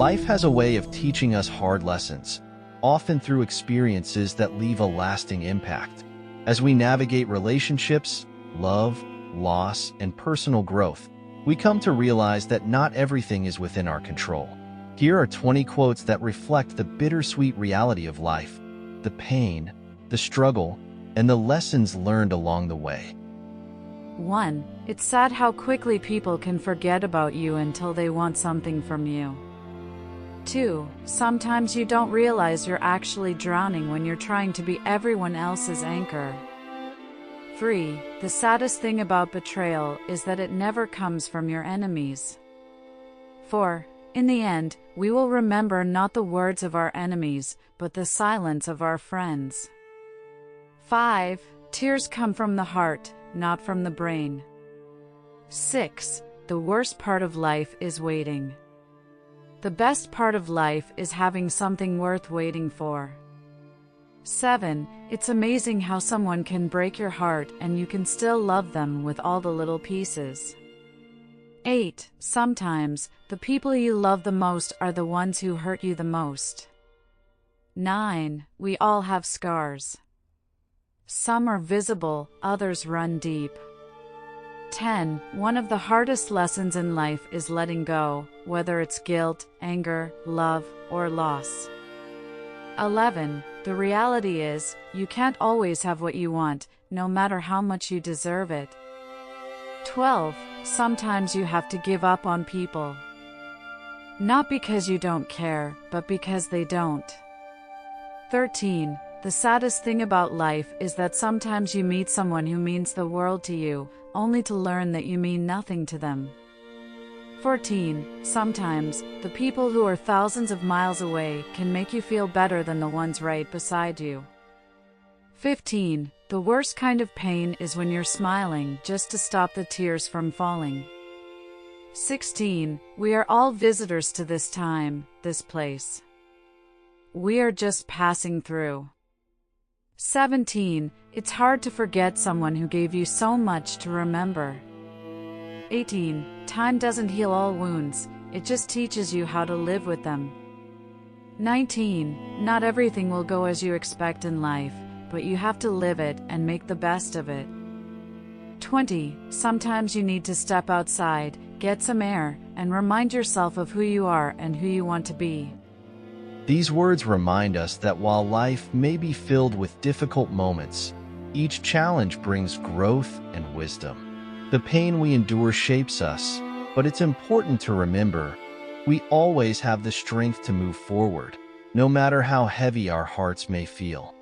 Life has a way of teaching us hard lessons, often through experiences that leave a lasting impact. As we navigate relationships, love, loss, and personal growth, we come to realize that not everything is within our control. Here are 20 quotes that reflect the bittersweet reality of life, the pain, the struggle, and the lessons learned along the way. 1. It's sad how quickly people can forget about you until they want something from you. 2. Sometimes you don't realize you're actually drowning when you're trying to be everyone else's anchor. 3. The saddest thing about betrayal is that it never comes from your enemies. 4. In the end, we will remember not the words of our enemies, but the silence of our friends. 5. Tears come from the heart, not from the brain. 6. The worst part of life is waiting. The best part of life is having something worth waiting for. 7. It's amazing how someone can break your heart and you can still love them with all the little pieces. 8. Sometimes, the people you love the most are the ones who hurt you the most. 9. We all have scars. Some are visible, others run deep. 10. One of the hardest lessons in life is letting go, whether it's guilt, anger, love, or loss. 11. The reality is, you can't always have what you want, no matter how much you deserve it. 12. Sometimes you have to give up on people. Not because you don't care, but because they don't. 13. The saddest thing about life is that sometimes you meet someone who means the world to you, only to learn that you mean nothing to them. 14. Sometimes, the people who are thousands of miles away can make you feel better than the ones right beside you. 15. The worst kind of pain is when you're smiling just to stop the tears from falling. 16. We are all visitors to this time, this place. We are just passing through. 17. It's hard to forget someone who gave you so much to remember. 18. Time doesn't heal all wounds, it just teaches you how to live with them. 19. Not everything will go as you expect in life, but you have to live it and make the best of it. 20. Sometimes you need to step outside, get some air, and remind yourself of who you are and who you want to be. These words remind us that while life may be filled with difficult moments, each challenge brings growth and wisdom. The pain we endure shapes us, but it's important to remember, we always have the strength to move forward, no matter how heavy our hearts may feel.